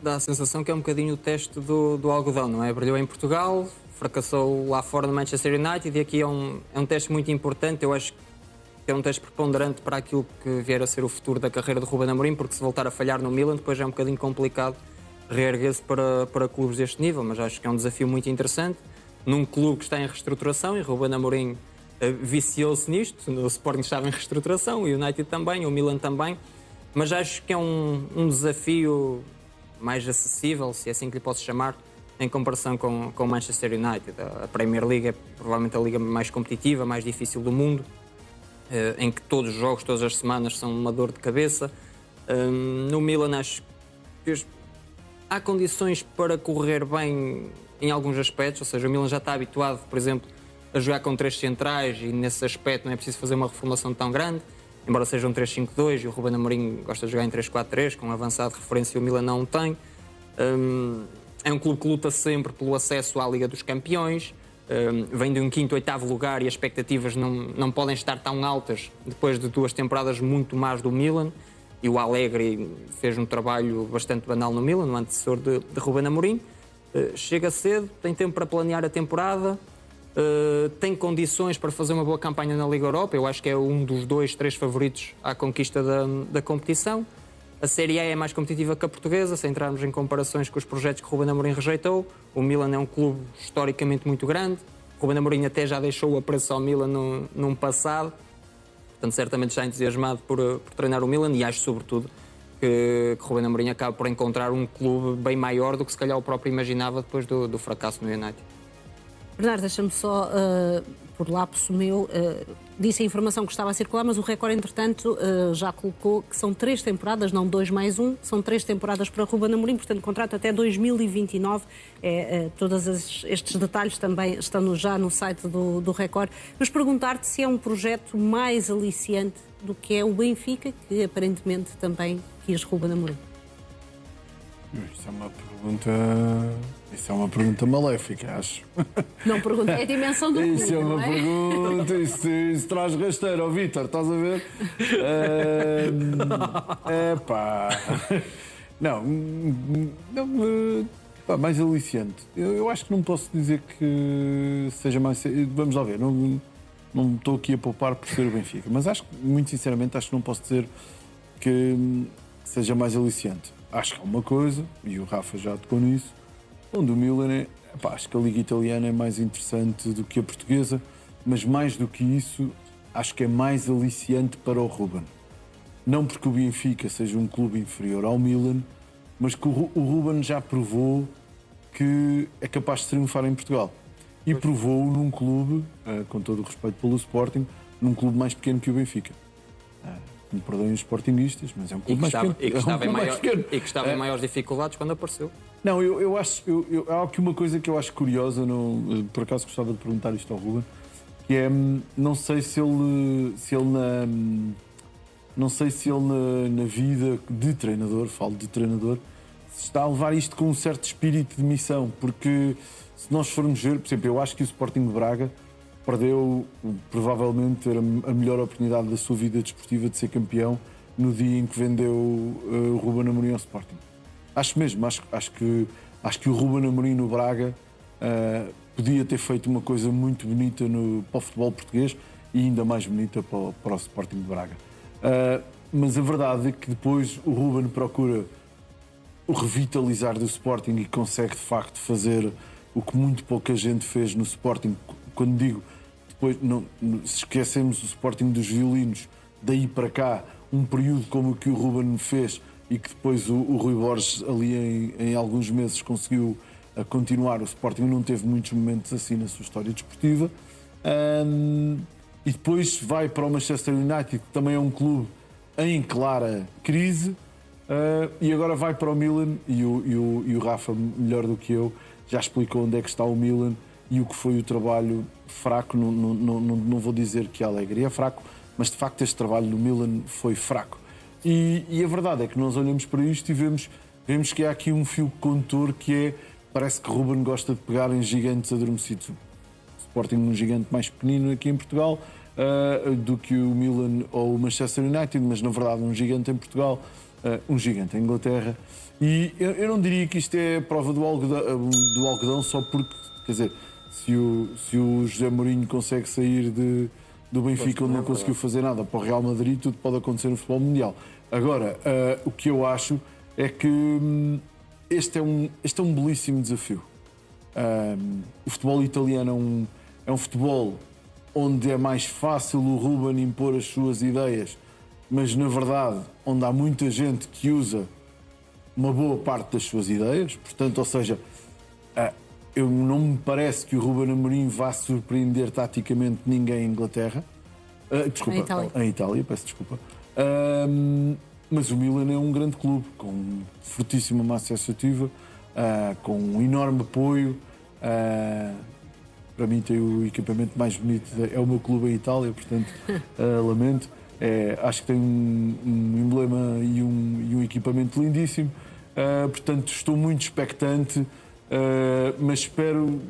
dá a sensação que é um bocadinho o teste do algodão, não é? Brilhou em Portugal, fracassou lá fora no Manchester United e aqui é um teste muito importante. Eu acho que é um teste preponderante para aquilo que vier a ser o futuro da carreira de Ruben Amorim, porque se voltar a falhar no Milan, depois é um bocadinho complicado reerguer-se para clubes deste nível, mas acho que é um desafio muito interessante. Num clube que está em reestruturação, e Ruben Amorim viciou-se nisto, o Sporting estava em reestruturação, o United também, o Milan também, mas acho que é um desafio mais acessível, se é assim que lhe posso chamar, em comparação com o Manchester United. A Premier League é provavelmente a liga mais competitiva, mais difícil do mundo, em que todos os jogos, todas as semanas, são uma dor de cabeça. No Milan acho que há condições para correr bem em alguns aspectos, ou seja, o Milan já está habituado, por exemplo, a jogar com 3 centrais e nesse aspecto não é preciso fazer uma reformulação tão grande, embora seja um 3-5-2 e o Ruben Amorim gosta de jogar em 3-4-3, com um avançado de referência e o Milan não o tem. É um clube que luta sempre pelo acesso à Liga dos Campeões, vem de um 5º, 8º lugar e as expectativas não podem estar tão altas depois de 2 temporadas muito más do Milan, e o Allegri fez um trabalho bastante banal no Milan, no antecessor de Ruben Amorim. Chega cedo, tem tempo para planear a temporada, tem condições para fazer uma boa campanha na Liga Europa. Eu acho que é um dos 2, 3 favoritos à conquista da competição. A Série A é mais competitiva que a portuguesa, se entrarmos em comparações com os projetos que Ruben Amorim rejeitou. O Milan é um clube historicamente muito grande. Ruben Amorim até já deixou o apreço ao Milan num passado. Portanto, certamente está entusiasmado por treinar o Milan e acho, sobretudo, que Ruben Amorim acaba por encontrar um clube bem maior do que se calhar o próprio imaginava depois do fracasso no United. Bernardo, deixa-me só, por lapso meu, disse a informação que estava a circular, mas o Record, entretanto, já colocou que são 3 temporadas, não 2 mais 1, são 3 temporadas para Ruben Amorim, portanto, contrato até 2029. Todos estes detalhes também estão já no site do Record. Mas perguntar-te se é um projeto mais aliciante do que é o Benfica, que aparentemente também quis Ruben Amorim. Isso é uma pergunta maléfica, acho. Não pergunto, é a dimensão do clube, Isso é uma não é? pergunta, isso traz rasteira, ó Vítor, estás a ver? Pá. Não, pá, mais aliciante. Eu acho que não posso dizer que seja mais. Vamos lá ver, não estou aqui a poupar por ser o Benfica, mas acho que, muito sinceramente, acho que não posso dizer que seja mais aliciante. Acho que há uma coisa, e o Rafa já tocou nisso, onde o Milan acho que a Liga Italiana é mais interessante do que a portuguesa, mas mais do que isso, acho que é mais aliciante para o Ruben. Não porque o Benfica seja um clube inferior ao Milan, mas que o Ruben já provou que é capaz de triunfar em Portugal. E provou num clube, com todo o respeito pelo Sporting, num clube mais pequeno que o Benfica. Me perdoem os sportinguistas, mas é um clube mais pequeno. E que estava em maiores dificuldades quando apareceu. Não, eu acho. Há aqui uma coisa que eu acho curiosa, por acaso gostava de perguntar isto ao Ruben, que é. Não sei se ele na vida de treinador, falo de treinador, se está a levar isto com um certo espírito de missão, porque se nós formos ver, por exemplo, eu acho que o Sporting de Braga perdeu provavelmente a melhor oportunidade da sua vida desportiva de ser campeão no dia em que vendeu o Ruben Amorim ao Sporting. Acho mesmo, acho que o Ruben Amorim no Braga podia ter feito uma coisa muito bonita para o futebol português e ainda mais bonita para o Sporting de Braga. Mas a verdade é que depois o Ruben procura o revitalizar do Sporting e consegue de facto fazer o que muito pouca gente fez no Sporting. Quando digo, depois, se esquecemos o Sporting dos violinos, daí para cá, um período como o que o Ruben fez e que depois o Rui Borges ali em alguns meses conseguiu continuar, o Sporting não teve muitos momentos assim na sua história desportiva. E depois vai para o Manchester United, que também é um clube em clara crise, e agora vai para o Milan, e o Rafa, melhor do que eu, já explicou onde é que está o Milan e o que foi o trabalho fraco. Não vou dizer que a Allegri é fraco, mas de facto este trabalho no Milan foi fraco. E a verdade é que nós olhamos para isto e vemos que há aqui um fio condutor que é, parece que Ruben gosta de pegar em gigantes adormecidos. O Sporting um gigante mais pequenino aqui em Portugal do que o Milan ou o Manchester United, mas na verdade um gigante em Portugal um gigante em Inglaterra. E eu não diria que isto é prova do algodão só porque, quer dizer, se o José Mourinho consegue sair do Benfica, onde não conseguiu fazer nada, para o Real Madrid, tudo pode acontecer no futebol mundial. Agora, o que eu acho é que este é um belíssimo desafio. O futebol italiano é um futebol onde é mais fácil o Ruben impor as suas ideias, mas na verdade onde há muita gente que usa uma boa parte das suas ideias. Portanto, ou seja, eu não me parece que o Ruben Amorim vá surpreender taticamente ninguém em Inglaterra. Desculpa, em Itália, peço desculpa. Mas o Milan é um grande clube, com fortíssima massa associativa, com um enorme apoio. Para mim tem o equipamento mais bonito, é o meu clube em Itália, portanto, lamento. Acho que tem um emblema e um equipamento lindíssimo. Portanto, estou muito expectante, mas espero...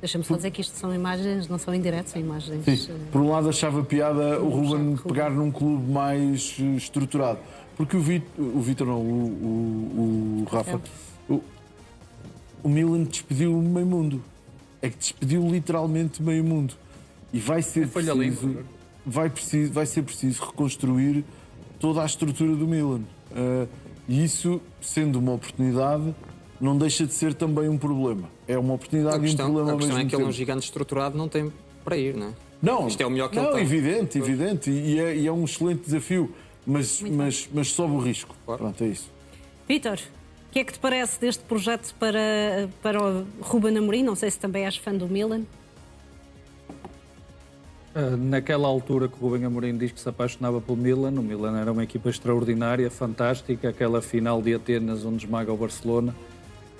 Deixa-me só dizer que isto são imagens, não são em direto, são imagens... Sim. Por um lado achava piada o Ruben pegar num clube mais estruturado, porque o Rafa, o Milan despediu meio mundo. É que despediu literalmente meio mundo. E vai ser preciso reconstruir toda a estrutura do Milan. E isso, sendo uma oportunidade, não deixa de ser também um problema. É uma oportunidade e um problema ao mesmo tempo. A questão é que ele é um gigante estruturado, não tem para ir, não é? Não, isto é o melhor que ele tem. Evidente. E é um excelente desafio, mas sobe o risco. Claro. Pronto, é isso. Vítor, o que é que te parece deste projeto para o Ruben Amorim? Não sei se também és fã do Milan. Naquela altura que o Ruben Amorim diz que se apaixonava pelo Milan, o Milan era uma equipa extraordinária, fantástica, aquela final de Atenas onde esmaga o Barcelona.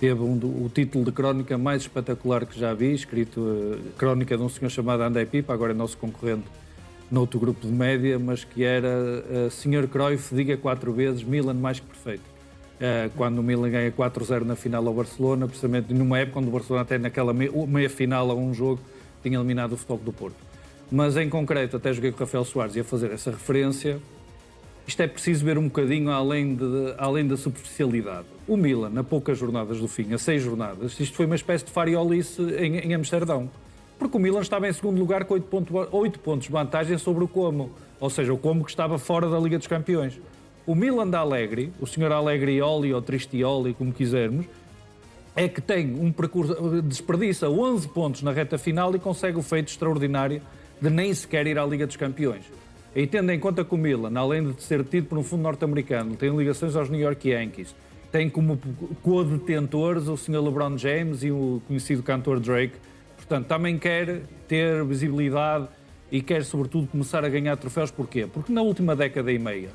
Teve o título de crónica mais espetacular que já vi, escrito crónica de um senhor chamado André Pipa, agora é nosso concorrente noutro grupo de média, mas que era Sr. Cruyff, diga 4 vezes, Milan mais que perfeito. Quando o Milan ganha 4-0 na final ao Barcelona, precisamente numa época onde o Barcelona até naquela meia-final a um jogo tinha eliminado o Futebol do Porto. Mas em concreto, até joguei com o Rafael Soares e a fazer essa referência, isto é preciso ver um bocadinho além da superficialidade. O Milan, a poucas jornadas do fim, a 6 jornadas, isto foi uma espécie de fariolice em Amsterdão. Porque o Milan estava em segundo lugar com 8 pontos de vantagem sobre o Como. Ou seja, o Como que estava fora da Liga dos Campeões. O Milan da Allegri, o Sr. Allegrioli ou Tristioli, como quisermos, é que tem um percurso, desperdiça 11 pontos na reta final e consegue o feito extraordinário de nem sequer ir à Liga dos Campeões. E tendo em conta que o Milan, além de ser tido por um fundo norte-americano, tem ligações aos New York Yankees, tem como co-detentores o Sr. LeBron James e o conhecido cantor Drake, portanto, também quer ter visibilidade e quer, sobretudo, começar a ganhar troféus. Porquê? Porque na última década e meia,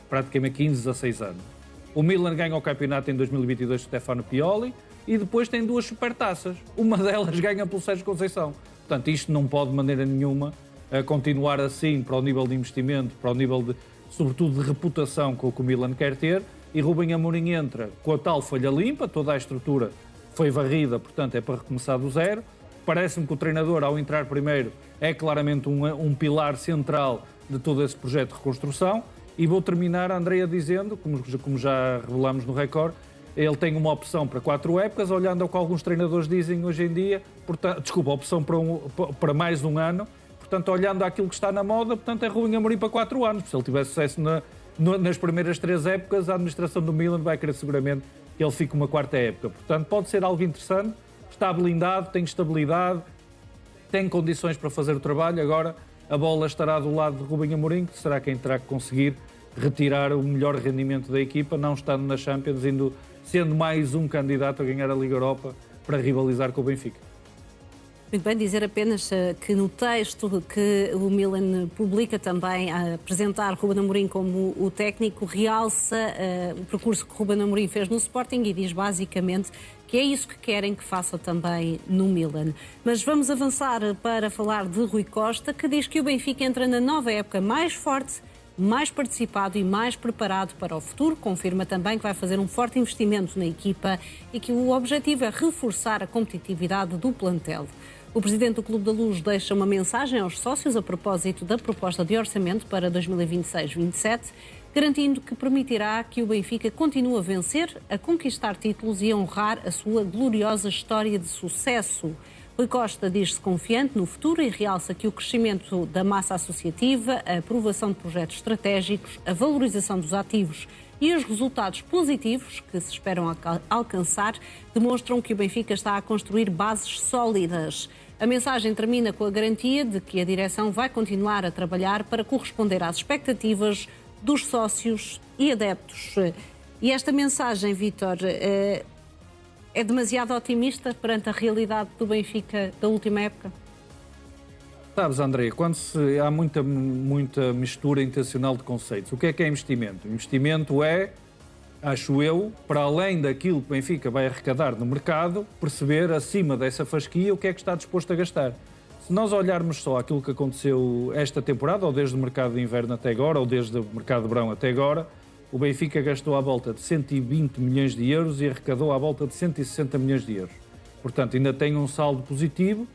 praticamente 15, 16 anos, o Milan ganha o campeonato em 2022 com Stefano Pioli e depois tem 2 supertaças. Uma delas ganha pelo Sérgio Conceição. Portanto, isto não pode de maneira nenhuma continuar assim para o nível de investimento, para o nível, sobretudo, de reputação que o Milan quer ter. E Ruben Amorim entra com a tal folha limpa, toda a estrutura foi varrida, portanto é para recomeçar do zero. Parece-me que o treinador, ao entrar primeiro, é claramente um pilar central de todo esse projeto de reconstrução. E vou terminar, Andrea, dizendo, como já revelamos no Record, ele tem uma opção para 4 épocas, olhando ao que alguns treinadores dizem hoje em dia, opção para mais um ano, portanto, olhando àquilo que está na moda, portanto, é Ruben Amorim para 4 anos. Se ele tivesse sucesso nas primeiras 3 épocas, a administração do Milan vai querer seguramente que ele fique uma 4ª época. Portanto, pode ser algo interessante, está blindado, tem estabilidade, tem condições para fazer o trabalho. Agora, a bola estará do lado de Ruben Amorim, que será quem terá que conseguir retirar o melhor rendimento da equipa, não estando na Champions, sendo mais um candidato a ganhar a Liga Europa para rivalizar com o Benfica. Muito bem, dizer apenas que no texto que o Milan publica também a apresentar Ruben Amorim como o técnico, realça o percurso que Ruben Amorim fez no Sporting e diz basicamente que é isso que querem que faça também no Milan. Mas vamos avançar para falar de Rui Costa, que diz que o Benfica entra na nova época mais forte, mais participado e mais preparado para o futuro. Confirma também que vai fazer um forte investimento na equipa e que o objetivo é reforçar a competitividade do plantel. O presidente do Clube da Luz deixa uma mensagem aos sócios a propósito da proposta de orçamento para 2026-27. garantindo que permitirá que o Benfica continue a vencer, a conquistar títulos e a honrar a sua gloriosa história de sucesso. Rui Costa diz-se confiante no futuro e realça que o crescimento da massa associativa, a aprovação de projetos estratégicos, a valorização dos ativos e os resultados positivos que se esperam alcançar demonstram que o Benfica está a construir bases sólidas. A mensagem termina com a garantia de que a direção vai continuar a trabalhar para corresponder às expectativas dos sócios e adeptos. E esta mensagem, Vítor, é demasiado otimista perante a realidade do Benfica da última época? Sabes, André, quando há muita mistura intencional de conceitos, o que é investimento? O investimento é, acho eu, para além daquilo que o Benfica vai arrecadar no mercado, perceber acima dessa fasquia o que é que está disposto a gastar. Se nós olharmos só aquilo que aconteceu esta temporada, ou desde o mercado de inverno até agora, ou desde o mercado de verão até agora, o Benfica gastou à volta de 120 milhões de euros e arrecadou à volta de 160 milhões de euros. Portanto, ainda tem um saldo positivo,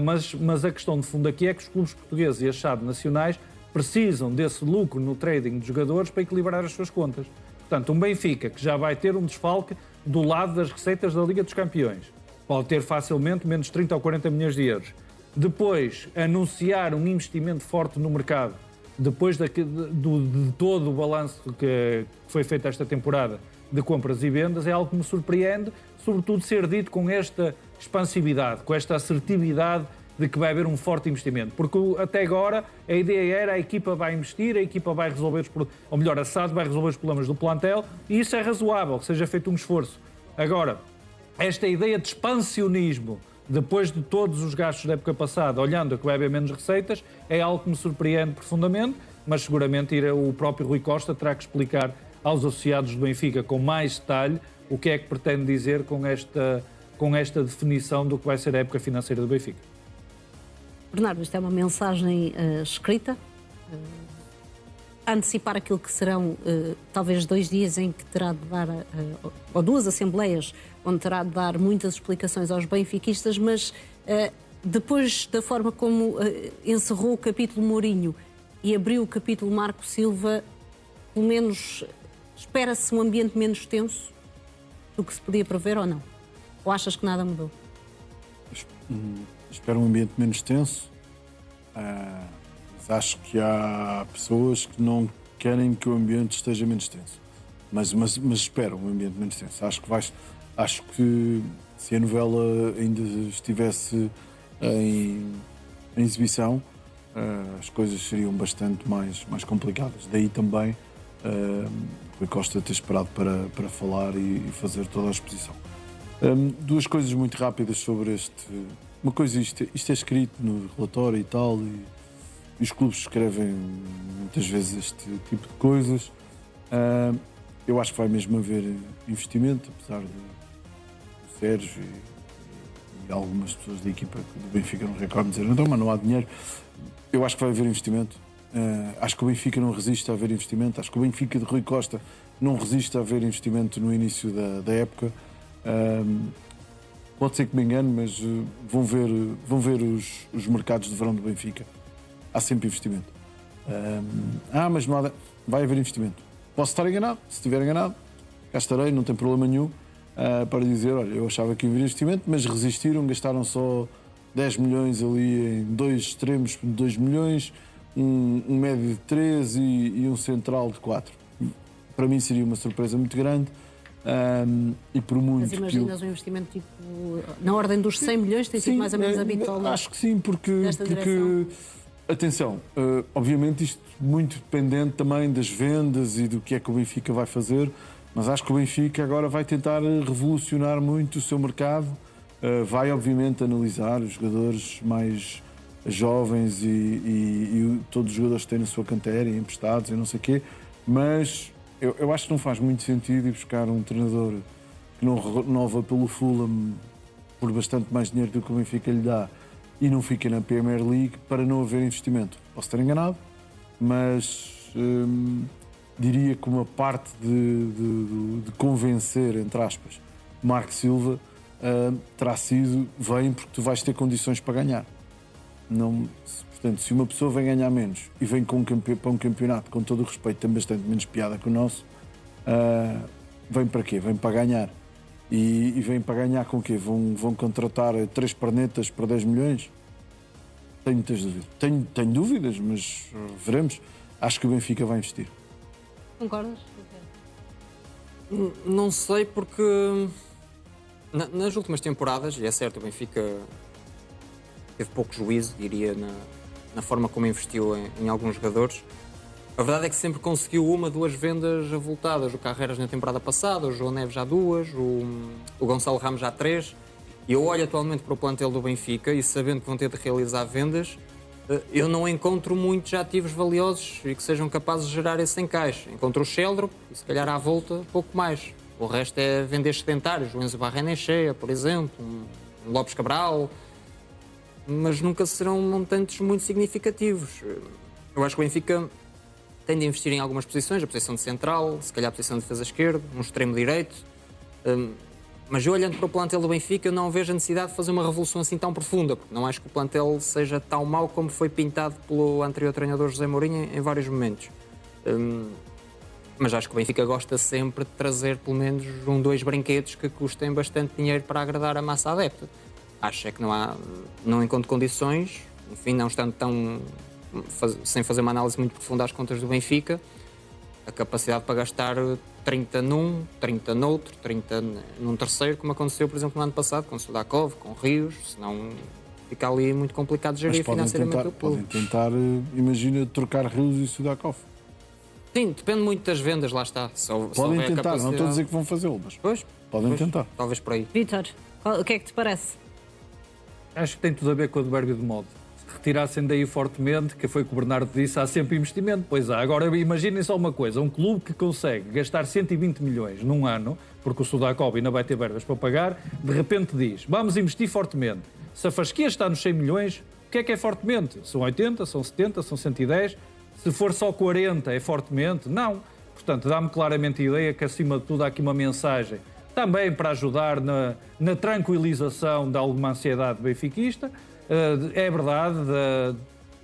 mas a questão de fundo aqui é que os clubes portugueses e as SAD nacionais precisam desse lucro no trading de jogadores para equilibrar as suas contas. Portanto, um Benfica que já vai ter um desfalque do lado das receitas da Liga dos Campeões. Pode ter facilmente menos 30 ou 40 milhões de euros. Depois, anunciar um investimento forte no mercado, depois de todo o balanço que foi feito esta temporada de compras e vendas, é algo que me surpreende, sobretudo ser dito com esta expansividade, com esta assertividade de que vai haver um forte investimento. Porque até agora a ideia era a equipa vai investir, a equipa vai resolver ou melhor, a SAD vai resolver os problemas do plantel, e isso é razoável, que seja feito um esforço. Agora, esta ideia de expansionismo, depois de todos os gastos da época passada, olhando a que vai haver menos receitas, é algo que me surpreende profundamente, mas seguramente o próprio Rui Costa terá que explicar aos associados do Benfica com mais detalhe o que é que pretende dizer com esta definição do que vai ser a época financeira do Benfica. Bernardo, isto é uma mensagem escrita, a antecipar aquilo que serão talvez 2 dias em que terá de dar, ou 2 assembleias, onde terá de dar muitas explicações aos benfiquistas, mas depois da forma como encerrou o capítulo Mourinho e abriu o capítulo Marco Silva, pelo menos espera-se um ambiente menos tenso do que se podia prever ou não? Ou achas que nada mudou? Espero um ambiente menos tenso, mas acho que há pessoas que não querem que o ambiente esteja menos tenso. Mas espero um ambiente menos tenso. Acho que se a novela ainda estivesse em exibição, as coisas seriam bastante mais complicadas. Daí também Rui Costa ter esperado para falar e fazer toda a exposição. 2 coisas muito rápidas sobre este. Uma coisa, isto é escrito no relatório e tal, e os clubes escrevem muitas vezes este tipo de coisas. Eu acho que vai mesmo haver investimento, apesar de Sérgio e algumas pessoas da equipa do Benfica no Record dizer então, mas não há dinheiro. Eu acho que vai haver investimento. Acho que o Benfica não resiste a haver investimento. Acho que o Benfica de Rui Costa não resiste a haver investimento no início da época. Pode ser que me engane, mas vão ver os mercados de verão do Benfica. Há sempre investimento. Mas não há... Vai haver investimento. Posso estar enganado. Se estiver enganado, cá estarei, não tem problema nenhum, para dizer, olha, eu achava que ia haver investimento, mas resistiram, gastaram só 10 milhões ali em 2 extremos de 2 milhões, um médio de 3 e um central de 4. Para mim seria uma surpresa muito grande. E por muito. Mas imaginas um investimento tipo na ordem dos 100 milhões, tem sido mais ou menos habitual? Acho que sim, porque atenção, obviamente isto muito dependente também das vendas e do que é que o Benfica vai fazer, mas acho que o Benfica agora vai tentar revolucionar muito o seu mercado, vai obviamente analisar os jogadores mais jovens e todos os jogadores que têm na sua cantera e emprestados e não sei o quê, mas eu acho que não faz muito sentido ir buscar um treinador que não renova pelo Fulham por bastante mais dinheiro do que o Benfica lhe dá e não fica na Premier League para não haver investimento. Posso estar enganado, mas diria que uma parte de convencer, entre aspas, Marco Silva terá sido, vem porque tu vais ter condições para ganhar. Portanto, se uma pessoa vem ganhar menos e vem para um campeonato, com todo o respeito, tem bastante menos piada que o nosso, vem para quê? Vem para ganhar. E vem para ganhar com o quê? Vão contratar 3 pernetas por 10 milhões? Tenho muitas dúvidas. Tenho dúvidas, mas veremos. Acho que o Benfica vai investir. Concordas? Não sei, porque nas últimas temporadas, e é certo, o Benfica teve pouco juízo, diria, na forma como investiu em alguns jogadores. A verdade é que sempre conseguiu 1, 2 vendas avultadas. O Carreras na temporada passada, o João Neves já 2, o Gonçalo Ramos já 3. E eu olho atualmente para o plantel do Benfica e, sabendo que vão ter de realizar vendas, eu não encontro muitos ativos valiosos e que sejam capazes de gerar esse encaixe. Encontro o Sheldrop e, se calhar, à volta, pouco mais. O resto é vender sedentários. O Enzo Barrenechea, por exemplo, um Lopes Cabral, mas nunca serão montantes muito significativos. Eu acho que o Benfica tem de investir em algumas posições, a posição de central, se calhar a posição de defesa esquerda, um extremo direito. Mas eu, olhando para o plantel do Benfica, eu não vejo a necessidade de fazer uma revolução assim tão profunda, porque não acho que o plantel seja tão mau como foi pintado pelo anterior treinador José Mourinho em vários momentos. Mas acho que o Benfica gosta sempre de trazer pelo menos 1, 2 brinquedos que custem bastante dinheiro para agradar a massa adepta. Acho é que não encontro condições, enfim, não estando sem fazer uma análise muito profunda às contas do Benfica, a capacidade para gastar 30 num, 30 noutro, 30 num terceiro, como aconteceu, por exemplo, no ano passado, com o Sudakov, com o Rios, senão fica ali muito complicado de gerir financeiramente o clube. Podem tentar, imagina, trocar Rios e Sudakov. Sim, depende muito das vendas, lá está. Podem tentar, não estou a dizer que vão fazê-lo, mas podem tentar. Talvez por aí. Vítor, o que é que te parece? Acho que tem tudo a ver com o advérbio de modo. Se retirassem daí fortemente, que foi o que o Bernardo disse, há sempre investimento. Pois há. Agora imaginem só uma coisa, um clube que consegue gastar 120 milhões num ano, porque o Sudakov ainda vai ter verbas para pagar, de repente diz, vamos investir fortemente. Se a Fasquia está nos 100 milhões, o que é fortemente? São 80, são 70, são 110? Se for só 40, é fortemente? Não. Portanto, dá-me claramente a ideia que, acima de tudo, há aqui uma mensagem também para ajudar na tranquilização de alguma ansiedade benfiquista. É verdade,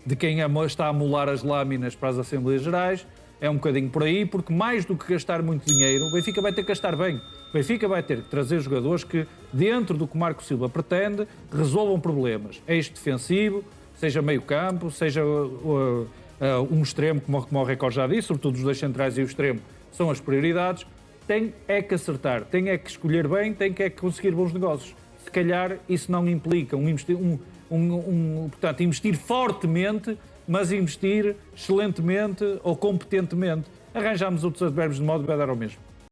de quem está a molar as lâminas para as Assembleias Gerais, é um bocadinho por aí, porque mais do que gastar muito dinheiro, o Benfica vai ter que gastar bem. O Benfica vai ter que trazer jogadores que, dentro do que o Marco Silva pretende, resolvam problemas. Eixo defensivo, seja meio campo, seja um extremo, como o Record já disse, sobretudo os 2 centrais e o extremo, são as prioridades. Tem que acertar, tem que escolher bem, tem que conseguir bons negócios. Se calhar isso não implica portanto, investir fortemente, mas investir excelentemente ou competentemente. Arranjamos outros advérbios de modo, vai dar ao mesmo.